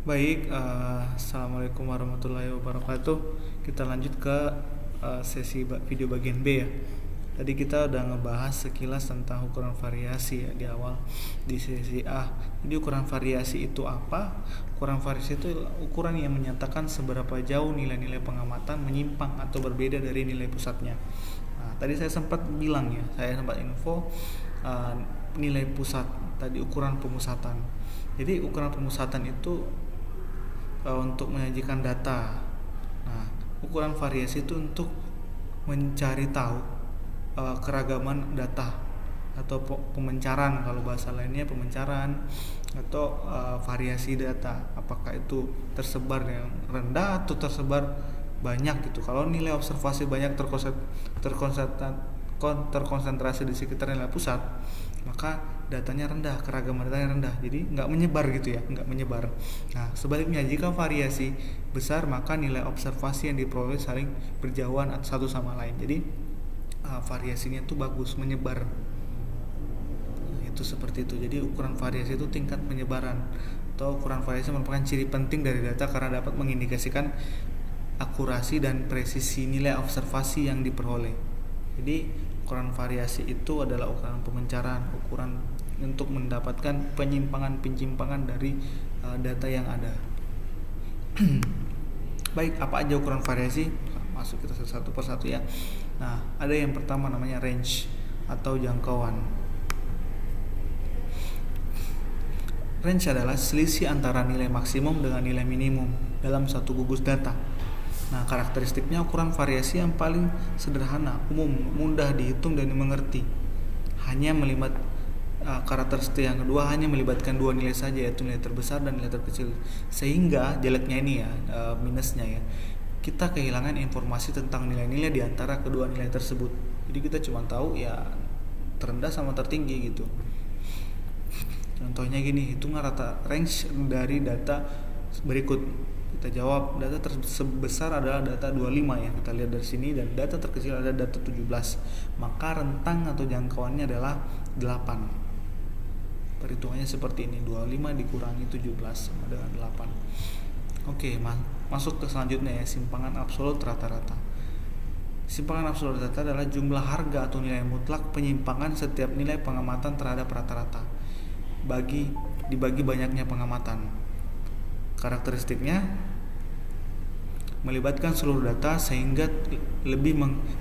Baik, assalamualaikum warahmatullahi wabarakatuh. Kita lanjut ke sesi video bagian B ya. Tadi kita udah ngebahas sekilas tentang ukuran variasi ya di awal di sesi A. Jadi ukuran variasi itu apa? Ukuran variasi itu ukuran yang menyatakan seberapa jauh nilai-nilai pengamatan menyimpang atau berbeda dari nilai pusatnya. Nah, tadi saya sempat bilang ya, saya sempat info nilai pusat tadi ukuran pemusatan. Jadi ukuran pemusatan itu untuk menyajikan data. Nah, ukuran variasi itu untuk mencari tahu keragaman data atau pemencaran, kalau bahasa lainnya pemencaran atau variasi data. Apakah itu tersebar yang rendah atau tersebar banyak gitu. Kalau nilai observasi banyak terkonsentrasi di sekitar nilai pusat, maka datanya rendah, keragaman datanya rendah, jadi nggak menyebar gitu ya, nggak menyebar. Nah, sebaliknya jika variasi besar, maka nilai observasi yang diperoleh saling berjauhan satu sama lain. Jadi variasinya itu bagus, menyebar. Itu seperti itu. Jadi ukuran variasi itu tingkat penyebaran, atau ukuran variasi merupakan ciri penting dari data karena dapat mengindikasikan akurasi dan presisi nilai observasi yang diperoleh. Jadi ukuran variasi itu adalah ukuran pemencaran, ukuran untuk mendapatkan penyimpangan dari data yang ada. Baik, apa aja ukuran variasi? Masuk kita satu persatu ya. Nah, ada yang pertama namanya range atau jangkauan. Range adalah selisih antara nilai maksimum dengan nilai minimum dalam satu gugus data. Nah, karakteristiknya ukuran variasi yang paling sederhana, umum, mudah dihitung dan dimengerti. Hanya karakteristik yang kedua hanya melibatkan dua nilai saja, yaitu nilai terbesar dan nilai terkecil. Sehingga jeleknya ini ya, minusnya ya, kita kehilangan informasi tentang nilai-nilai di antara kedua nilai tersebut. Jadi kita cuma tahu ya terendah sama tertinggi gitu. Contohnya gini, hitungan rata range dari data berikut. Kita jawab data terbesar adalah data 25 ya, kita lihat dari sini, dan data terkecil ada data 17. Maka rentang atau jangkauannya adalah 8. Perhitungannya seperti ini, 25 dikurangi 17 sama dengan 8. Oke, masuk ke selanjutnya ya, simpangan absolut rata-rata. Simpangan absolut rata adalah jumlah harga atau nilai mutlak penyimpangan setiap nilai pengamatan terhadap rata-rata dibagi banyaknya pengamatan. Karakteristiknya melibatkan seluruh data sehingga lebih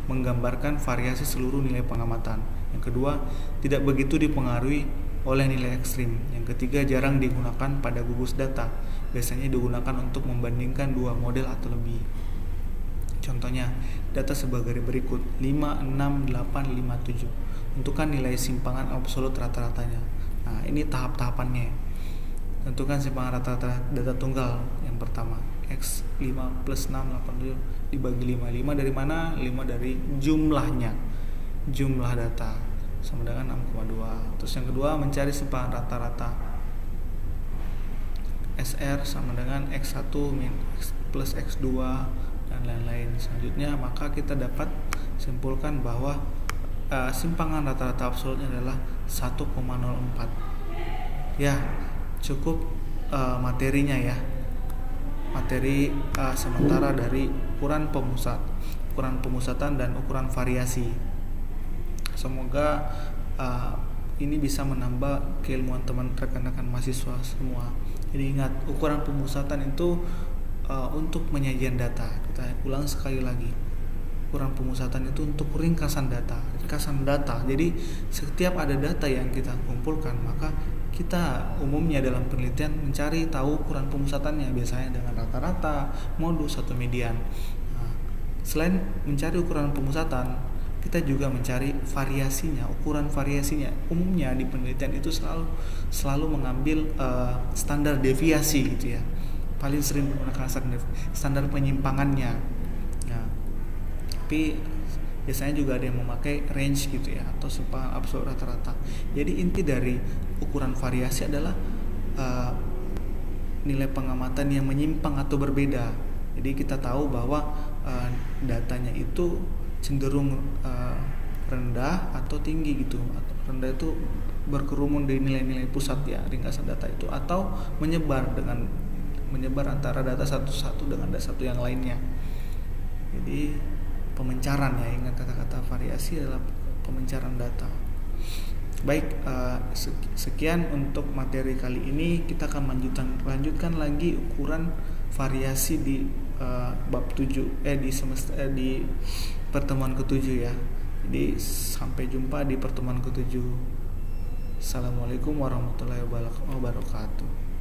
menggambarkan variasi seluruh nilai pengamatan. Yang kedua, tidak begitu dipengaruhi oleh nilai ekstrim. Yang ketiga, jarang digunakan pada gugus data. Biasanya digunakan untuk membandingkan dua model atau lebih. Contohnya, data sebagai berikut: 5, 6, 8, 5, 7. Tentukan nilai simpangan absolut rata-ratanya. Nah, ini tahap-tahapannya. Tentukan simpangan rata-rata data tunggal. Yang pertama, X 5 plus 6 87 dibagi 5. 5 dari mana? 5 dari jumlahnya. Jumlah data sama dengan 6,2. Terus yang kedua, mencari simpangan rata-rata. SR sama dengan X1 plus X2 dan lain-lain. Selanjutnya, maka kita dapat simpulkan bahwa simpangan rata-rata absolutnya adalah 1,04. Ya, cukup materinya ya. Materi sementara dari ukuran pemusatan dan ukuran variasi. Semoga ini bisa menambah keilmuan teman rekan-rekan mahasiswa semua. Jadi ingat, ukuran pemusatan itu untuk penyajian data. Kita ulang sekali lagi. Ukuran pemusatan itu untuk ringkasan data. Jadi setiap ada data yang kita kumpulkan, maka kita umumnya dalam penelitian mencari tahu ukuran pemusatannya, biasanya dengan rata-rata, modus, atau median. Nah, selain mencari ukuran pemusatan, kita juga mencari variasinya, ukuran variasinya. Umumnya di penelitian itu selalu mengambil standar deviasi gitu ya. Paling sering menggunakan standar penyimpangannya. Nah, tapi biasanya juga ada yang memakai range gitu ya, atau simpangan absolut rata-rata. Jadi inti dari ukuran variasi adalah nilai pengamatan yang menyimpang atau berbeda. Jadi kita tahu bahwa datanya itu cenderung rendah atau tinggi gitu. Rendah itu berkerumun di nilai-nilai pusat ya, ringkasan data itu, atau menyebar dengan menyebar antara data satu dengan data satu yang lainnya. Jadi pemencaran, ya, ingat kata-kata variasi adalah pemencaran data. Baik, sekian untuk materi kali ini. Kita akan lanjutkan lagi ukuran variasi di bab 7 di pertemuan ke-7 ya. Jadi sampai jumpa di pertemuan ke-7. Assalamualaikum warahmatullahi wabarakatuh.